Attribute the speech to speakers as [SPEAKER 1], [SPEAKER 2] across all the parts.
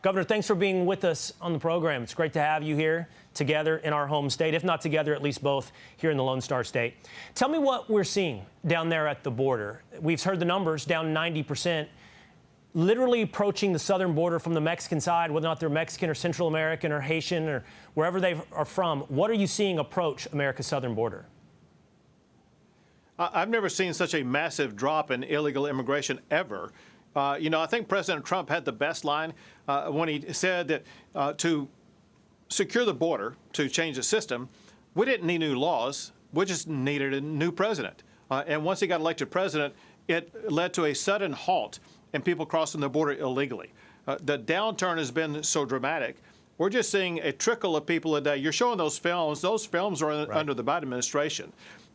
[SPEAKER 1] Governor, thanks for being with us on the program. It's great to have you here together in our home state, if not together, at least both here in the Lone Star State. Tell me what we're seeing down there at the border. We've heard the numbers, down 90%, literally approaching the southern border from the Mexican side, whether or not they're Mexican or Central American or Haitian or wherever they are from. What are you seeing approach America's southern border?
[SPEAKER 2] I've never seen such a massive drop in illegal immigration ever. I think President Trump had the best line when he said that to secure the border, to change the system, we didn't need new laws. We just needed a new president. And once he got elected president, it led to a sudden halt in people crossing the border illegally. The downturn has been so dramatic. We're just seeing a trickle of people a day. You're showing those films. Those films are under the Biden administration.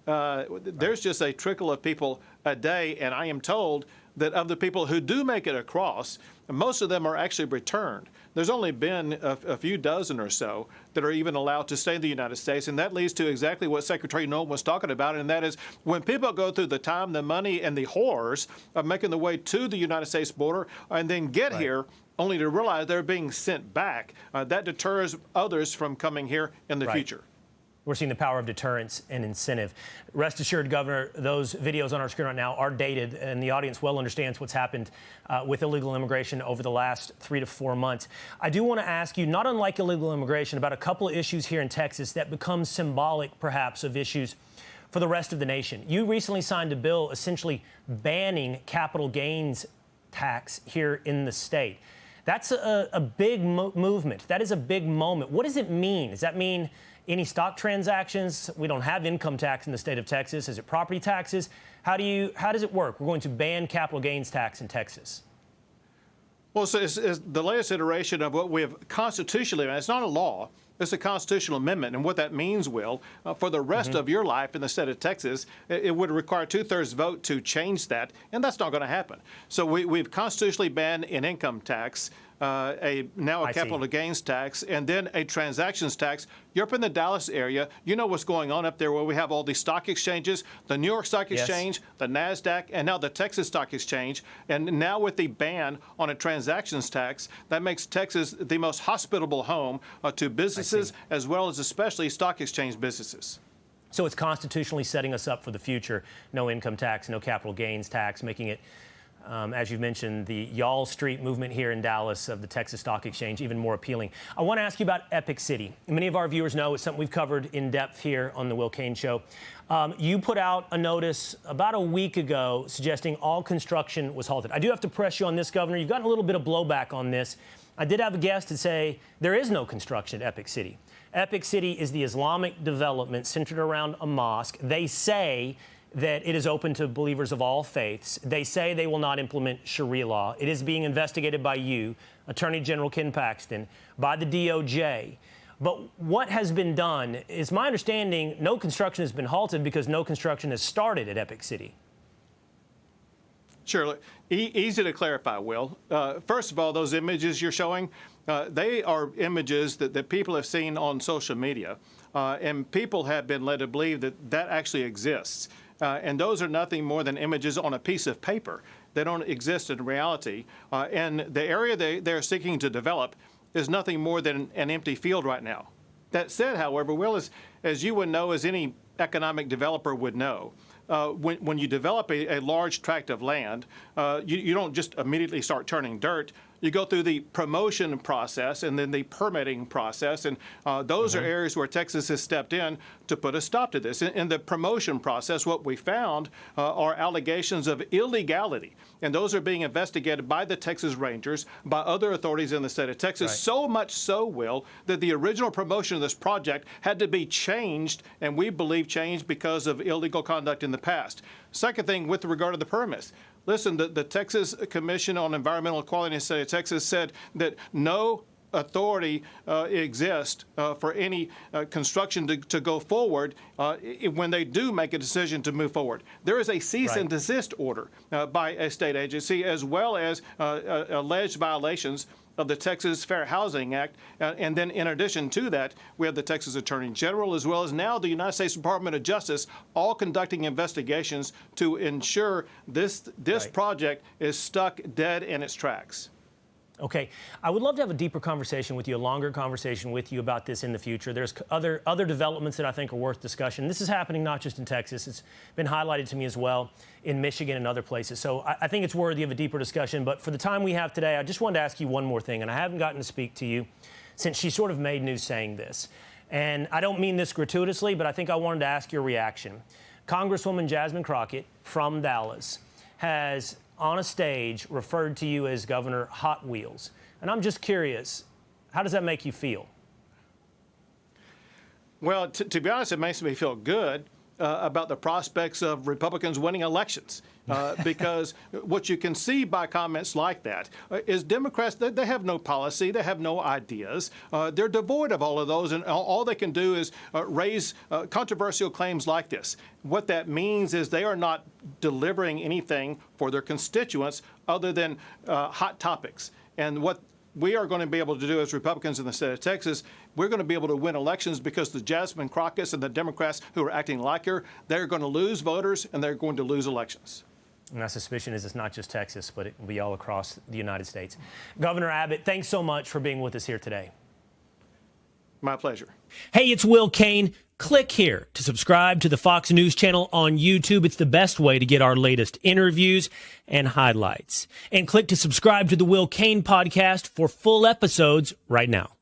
[SPEAKER 2] There's just a trickle of people a day, and I am told that of the people who do make it across, most of them are actually returned. There's only been a few dozen or so that are even allowed to stay in the United States, and that leads to exactly what Secretary Nolan was talking about, and that is when people go through the time, the money, and the horrors of making the way to the United States border and then get here only to realize they're being sent back, that deters others from coming here in the future.
[SPEAKER 1] We're seeing the power of deterrence and incentive. Rest assured, Governor, those videos on our screen right now are dated, and the audience well understands what's happened with illegal immigration over the last 3 to 4 months. I do want to ask you, not unlike illegal immigration, about a couple of issues here in Texas that become symbolic, perhaps, of issues for the rest of the nation. You recently signed a bill essentially banning capital gains tax here in the state. That's a big movement. That is a big moment. What does it mean? Does that mean any stock transactions? We don't have income tax in the state of Texas. Is it property taxes? How does it work? We're going to ban capital gains tax in Texas.
[SPEAKER 2] Well, so it's the latest iteration of what we have constitutionally. It's not a law. It's a constitutional amendment. And what that means, Will, for the rest of your life in the state of Texas, it would require a 2/3 vote to change that. And that's not going to happen. So we've constitutionally banned an income tax, now a capital gains tax, and then a transactions tax. You're up in the Dallas area. You know what's going on up there where we have all these stock exchanges, the New York Stock Exchange, the NASDAQ, and now the Texas Stock Exchange. And now with the ban on a transactions tax, that makes Texas the most hospitable home to businesses as well as especially stock exchange businesses.
[SPEAKER 1] So it's constitutionally setting us up for the future. No income tax, no capital gains tax, making it, as you've mentioned, the Y'all Street movement here in Dallas of the Texas Stock Exchange even more appealing. I want to ask you about Epic City. Many of our viewers know it's something we've covered in depth here on the Will Cain Show. You put out a notice about a week ago suggesting all construction was halted. I do have to press you on this, Governor. You've gotten a little bit of blowback on this. I did have a guest to say there is no construction at Epic City. Epic City is the Islamic development centered around a mosque. They say that it is open to believers of all faiths. They say they will not implement Sharia law. It is being investigated by you, Attorney General Ken Paxton, by the DOJ. But what has been done is, my understanding, no construction has been halted because no construction has started at Epic City.
[SPEAKER 2] Sure. Easy to clarify, Will. First of all, those images you're showing, they are images that people have seen on social media, and people have been led to believe that that actually exists. And those are nothing more than images on a piece of paper. They don't exist in reality. And the area they're seeking to develop is nothing more than an empty field right now. That said, however, Will, as you would know, as any economic developer would know, when you develop a large tract of land, you don't just immediately start turning dirt. You go through the promotion process and then the permitting process, and those are areas where Texas has stepped in to put a stop to this. In the promotion process, what we found are allegations of illegality, and those are being investigated by the Texas Rangers, by other authorities in the state of Texas, so much so, Will, that the original promotion of this project had to be changed, and we believe changed because of illegal conduct in the past. Second thing, with regard to the permits, listen, the Texas Commission on Environmental Equality in the state of Texas said that no authority exists for any construction to go forward when they do make a decision to move forward. There is a cease and desist order by a state agency, as well as alleged violations of the Texas Fair Housing Act. And then in addition to that, we have the Texas Attorney General, as well as now the United States Department of Justice, all conducting investigations to ensure this project is stuck dead in its tracks.
[SPEAKER 1] Okay. I would love to have a deeper conversation with you, a longer conversation with you about this in the future. There's other developments that I think are worth discussion. This is happening not just in Texas. It's been highlighted to me as well in Michigan and other places. So I think it's worthy of a deeper discussion. But for the time we have today, I just wanted to ask you one more thing. And I haven't gotten to speak to you since she sort of made news saying this. And I don't mean this gratuitously, but I think I wanted to ask your reaction. Congresswoman Jasmine Crockett from Dallas has, on a stage, referred to you as Governor Hot Wheels. And I'm just curious, how does that make you feel?
[SPEAKER 2] Well, to be honest, it makes me feel good about the prospects of Republicans winning elections. Because what you can see by comments like that is Democrats, they have no policy, they have no ideas. They're devoid of all of those, and all they can do is raise controversial claims like this. What that means is they are not delivering anything for their constituents other than hot topics. And what we are going to be able to do as Republicans in the state of Texas, we're going to be able to win elections because the Jasmine Crockett's and the Democrats who are acting like her, they're going to lose voters and they're going to lose elections.
[SPEAKER 1] And my suspicion is it's not just Texas, but it will be all across the United States. Governor Abbott, thanks so much for being with us here today.
[SPEAKER 2] My pleasure.
[SPEAKER 1] Hey, it's Will Cain. Click here to subscribe to the Fox News channel on YouTube. It's the best way to get our latest interviews and highlights. And click to subscribe to the Will Cain podcast for full episodes right now.